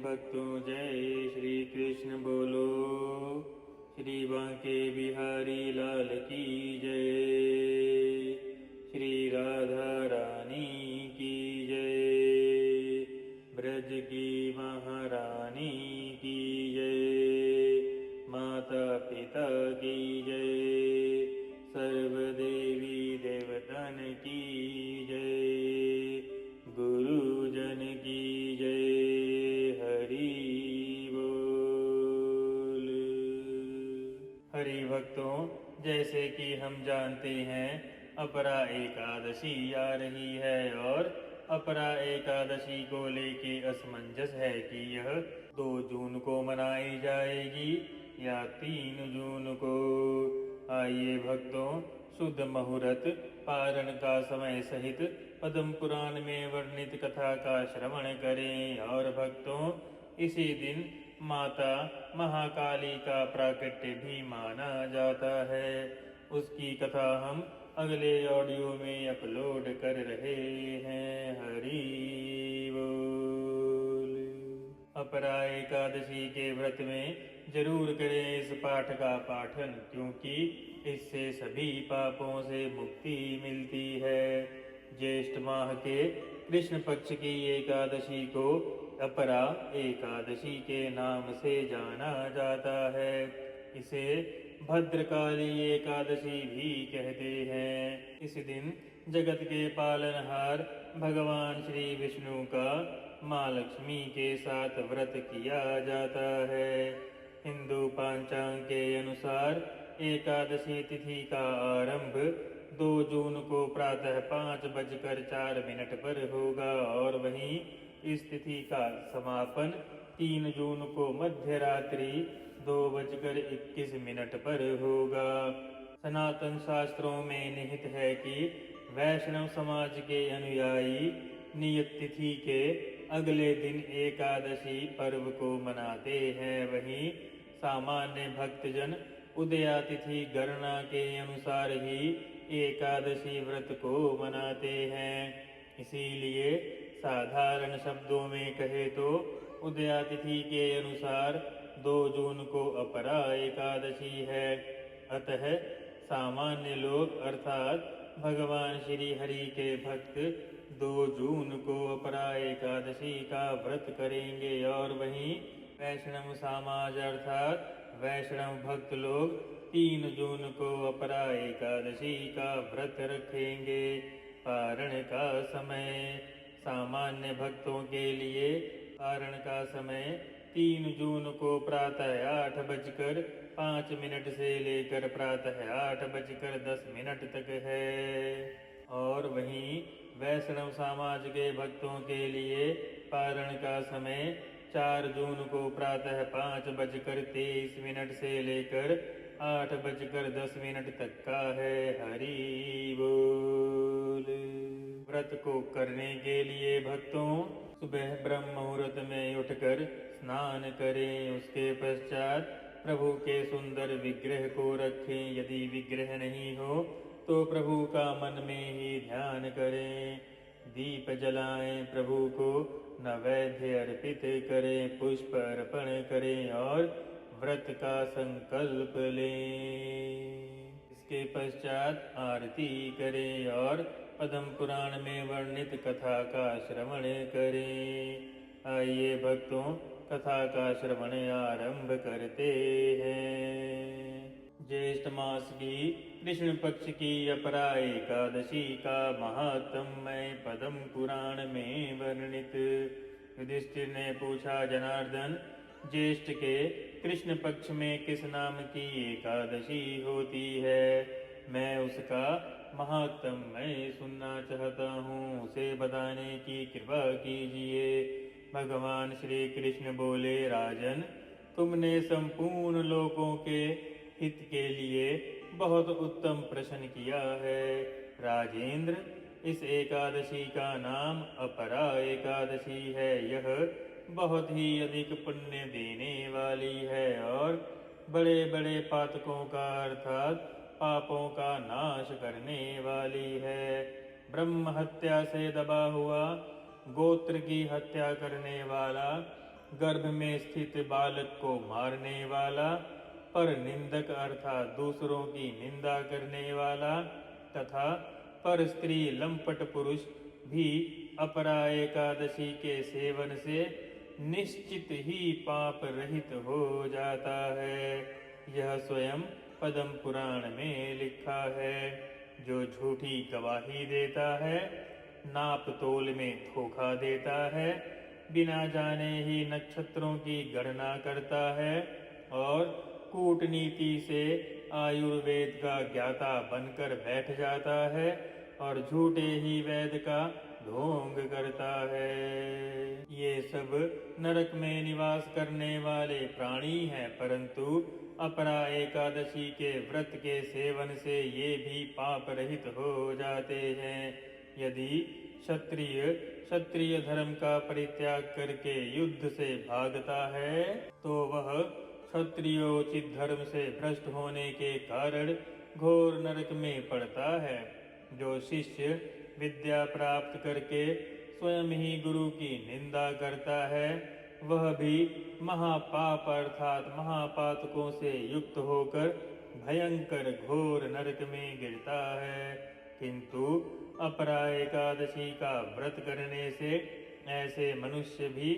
भक्तों जय श्री कृष्ण बोलो। श्री बांके बिहारी लाल की जय। श्री राधा रानी की जय। ब्रज की महारानी की जय। माता पिता की जय। सर्वदेवी देवतन की जय। गुरुजन की जय। हरि बोल। हरि भक्तों, जैसे कि हम जानते हैं अपरा एकादशी आ रही है और अपरा एकादशी को लेके असमंजस है कि यह 2 जून को मनाई जाएगी या 3 जून को। आइए भक्तों, शुद्ध मुहूर्त पारण का समय सहित पद्म पुराण में वर्णित कथा का श्रवण करें। और भक्तों, इसी दिन माता महाकाली का प्राकट्य भी माना जाता है। उसकी कथा हम अगले ऑडियो में अपलोड कर रहे हैं। हरि बोल। अपरा एकादशी के व्रत में जरूर करें इस पाठ का पाठन, क्योंकि इससे सभी पापों से मुक्ति मिलती है। ज्येष्ठ माह के कृष्ण पक्ष की एकादशी को अपरा एकादशी के नाम से जाना जाता है। इसे भद्रकाली एकादशी भी कहते हैं। इस दिन जगत के पालनहार भगवान श्री विष्णु का माँ लक्ष्मी के साथ व्रत किया जाता है। हिंदू पांचांग के अनुसार एकादशी तिथि का आरंभ 2 जून को प्रातः 5:04 पर होगा और वहीं इस तिथि का समापन 3 जून को मध्य रात्रि 2:21 पर होगा। सनातन शास्त्रों में निहित है कि वैष्णव समाज के अनुयायी नियत तिथि के अगले दिन एकादशी पर्व को मनाते हैं। वहीं सामान्य भक्तजन उदया तिथि गणना के अनुसार ही एकादशी व्रत को मनाते हैं। इसीलिए साधारण शब्दों में कहे तो उदया तिथि के अनुसार 2 जून को अपरा एकादशी है। अतः सामान्य लोग अर्थात भगवान श्री हरि के भक्त 2 जून को अपरा एकादशी का व्रत करेंगे और वहीं वैष्णव समाज अर्थात वैष्णव भक्त लोग 3 जून को अपरा एकादशी का व्रत रखेंगे। पारण का समय सामान्य भक्तों के लिए पारण का समय 3 जून को प्रातः 8:05 से लेकर प्रातः 8:10 तक है। और वहीं वैष्णव समाज के भक्तों के लिए पारण का समय 4 जून को प्रातः 5:23 से लेकर 8:10 तक का है। हरि बोल। व्रत को करने के लिए भक्तों सुबह ब्रह्म मुहूर्त में उठकर स्नान करें। उसके पश्चात प्रभु के सुंदर विग्रह को रखें। यदि विग्रह नहीं हो तो प्रभु का मन में ही ध्यान करें। दीप जलाएं, प्रभु को नैवेद्य अर्पित करें, पुष्प अर्पण करें और व्रत का संकल्प लें। इसके पश्चात आरती करें और पद्म पुराण में वर्णित कथा का श्रवण करें। आइए भक्तों, कथा का श्रवण आरंभ करते हैं। ज्येष्ठ मास की कृष्ण पक्ष की अपरा एकादशी का महात्म्य पद्म पुराण में वर्णित। युधिष्ठिर ने पूछा, जनार्दन, ज्येष्ठ के कृष्ण पक्ष में किस नाम की एकादशी होती है? मैं उसका महात्म्य सुनना चाहता हूँ, उसे बताने की कृपा कीजिए। भगवान श्री कृष्ण बोले, राजन, तुमने संपूर्ण लोकों के हित के लिए बहुत उत्तम प्रश्न किया है। राजेंद्र, इस एकादशी का नाम अपरा एकादशी है। यह बहुत ही अधिक पुण्य देने वाली है और बड़े बड़े पातकों का अर्थात पापों का नाश करने वाली है। ब्रह्म हत्या से दबा हुआ, गोत्र की हत्या करने वाला, गर्भ में स्थित बालक को मारने वाला, पर निंदक अर्थात दूसरों की निंदा करने वाला, तथा पर स्त्री लंपट पुरुष भी अपरा एकादशी के सेवन से निश्चित ही पाप रहित हो जाता है। यह स्वयं पद्म पुराण में लिखा है। जो झूठी गवाही देता है, नाप तोल में धोखा देता है, बिना जाने ही नक्षत्रों की गणना करता है और कूटनीति से आयुर्वेद का ज्ञाता बनकर बैठ जाता है और झूठे ही वेद का ढोंग करता है। ये सब नरक में निवास करने वाले प्राणी हैं, परंतु अपरा एकादशी के व्रत के सेवन से ये भी पाप रहित हो जाते हैं। यदि क्षत्रिय धर्म का परित्याग करके युद्ध से भागता है, तो वह क्षत्रियोचित धर्म से भ्रष्ट होने के कारण घोर नरक में पड़ता है। जो शिष्य विद्या प्राप्त करके स्वयं ही गुरु की निंदा करता है, वह भी महापाप अर्थात महापातकों से युक्त होकर भयंकर घोर नरक में गिरता है। किंतु अपरा एकादशी का व्रत करने से ऐसे मनुष्य भी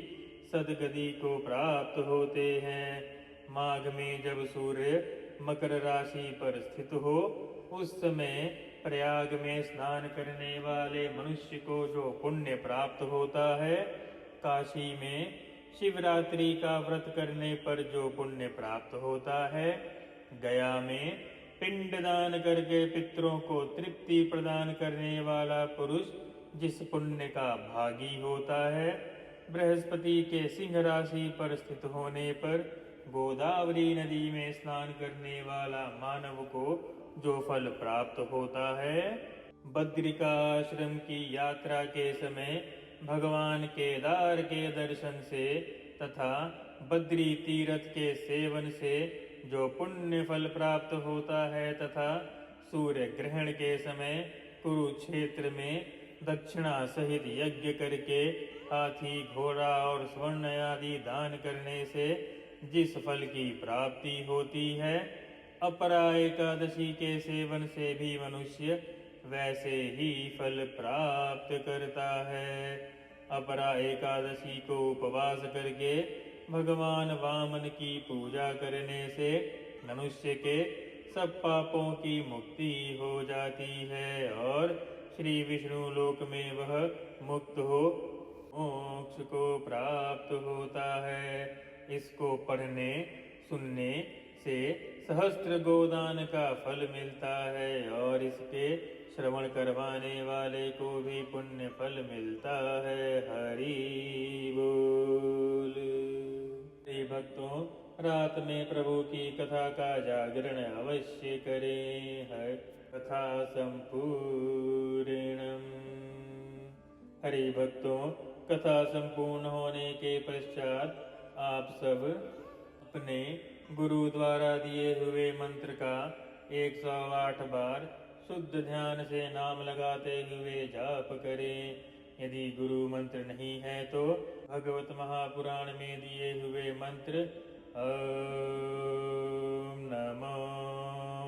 सद्गति को प्राप्त होते हैं। माघ में जब सूर्य मकर राशि पर स्थित हो, उस समय प्रयाग में स्नान करने वाले मनुष्य को जो पुण्य प्राप्त होता है, काशी में शिवरात्रि का व्रत करने पर जो पुण्य प्राप्त होता है, गया में पिंडदान करके पितरों को तृप्ति प्रदान करने वाला पुरुष जिस पुण्य का भागी होता है, बृहस्पति के सिंह राशि पर स्थित होने पर गोदावरी नदी में स्नान करने वाला मानव को जो फल प्राप्त होता है, बद्रिका आश्रम की यात्रा के समय भगवान केदार के दर्शन से तथा बद्री तीर्थ के सेवन से जो पुण्य फल प्राप्त होता है, तथा सूर्य ग्रहण के समय कुरुक्षेत्र में दक्षिणा सहित यज्ञ करके हाथी घोड़ा और स्वर्ण आदि दान करने से जिस फल की प्राप्ति होती है, अपरा एकादशी के सेवन से भी मनुष्य वैसे ही फल प्राप्त करता है। अपरा एकादशी को उपवास करके भगवान वामन की पूजा करने से मनुष्य के सब पापों की मुक्ति हो जाती है और श्री विष्णु लोक में वह मुक्त हो मोक्ष को प्राप्त होता है। इसको पढ़ने सुनने से सहस्त्र गोदान का फल मिलता है और इसके श्रवण करवाने वाले को भी पुण्य फल मिलता है। हरि बोल। हे भक्तों, रात में प्रभु की कथा का जागरण अवश्य करें। है कथा संपूर्णम। हरि भक्तों, कथा संपूर्ण होने के पश्चात आप सब अपने गुरु द्वारा दिए हुए मंत्र का 108 बार शुद्ध ध्यान से नाम लगाते हुए जाप करें। यदि गुरु मंत्र नहीं है तो भगवत महापुराण में दिए हुए मंत्र ओम नमो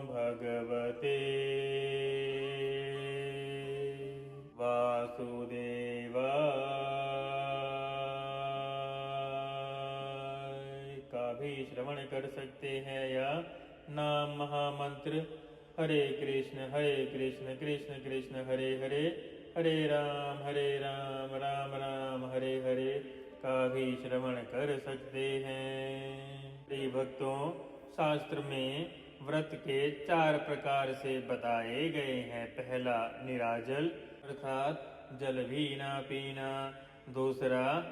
भगवते वासुदेवाय का भी श्रवण कर सकते हैं, या नाम महामंत्र हरे कृष्ण कृष्ण कृष्ण हरे हरे, हरे राम राम राम हरे हरे का भी श्रवण कर सकते हैं। प्रिय भक्तों, शास्त्र में व्रत के 4 प्रकार से बताए गए हैं। पहला निराजल अर्थात जल भी ना पीना। दूसरा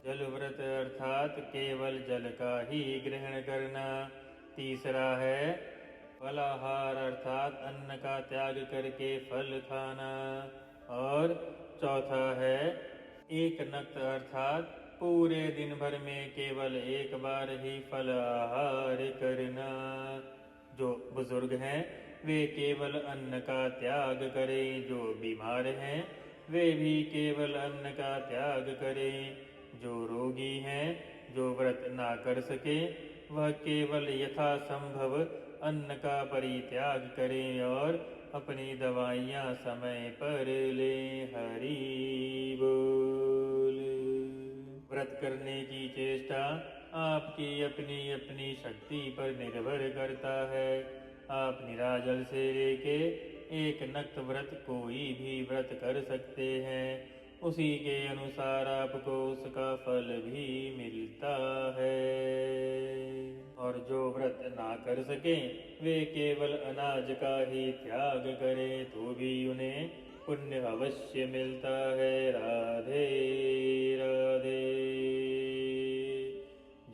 जल व्रत अर्थात केवल जल का ही ग्रहण करना। तीसरा है फलाहार अर्थात अन्न का त्याग करके फल खाना। और चौथा है एक नक्त अर्थात पूरे दिन भर में केवल एक बार ही फलाहार करना। जो बुजुर्ग हैं वे केवल अन्न का त्याग करें, जो बीमार हैं वे भी केवल अन्न का त्याग करें, जो रोगी हैं, जो व्रत ना कर सके, वह केवल यथासंभव अन्न का परित्याग करें और अपनी दवाइयाँ समय पर लें। हरि बोल। व्रत करने की चेष्टा आपकी अपनी अपनी शक्ति पर निर्भर करता है। आप निराजल से लेके एक नक्त व्रत कोई भी व्रत कर सकते हैं, उसी के अनुसार आपको उसका फल भी मिलता है। और जो व्रत ना कर सके, वे केवल अनाज का ही त्याग करें तो भी उन्हें पुण्य अवश्य मिलता है। राधे राधे।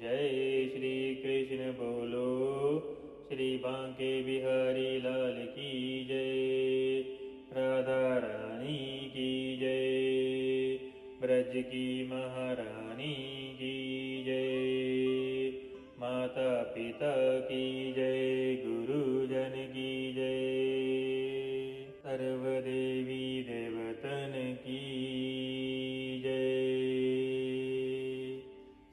जय श्री कृष्ण बोलो। श्री बांके बिहारी लाल की जय। राधा रानी की जय। ब्रज की महारानी की जय। माता पिता की जय। गुरुजन की जय। सर्वदेवी देवतन की जय।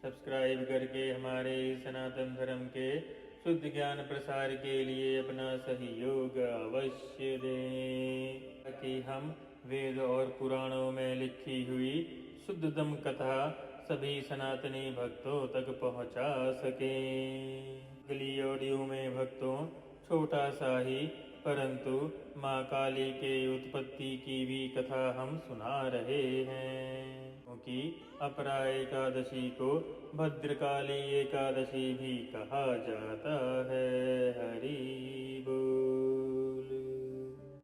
सब्सक्राइब करके हमारे सनातन धर्म के शुद्ध ज्ञान प्रसार के लिए अपना सहयोग अवश्य दें, ताकि हम वेद और पुराणों में लिखी हुई शुद्धतम कथा सभी सनातनी भक्तों तक पहुंचा सकें। अगली ऑडियो में भक्तों छोटा सा ही परंतु माँ काली के उत्पत्ति की भी कथा हम सुना रहे हैं, क्योंकि अपरा एकादशी को भद्रकाली एकादशी भी कहा जाता है। हरि बोल।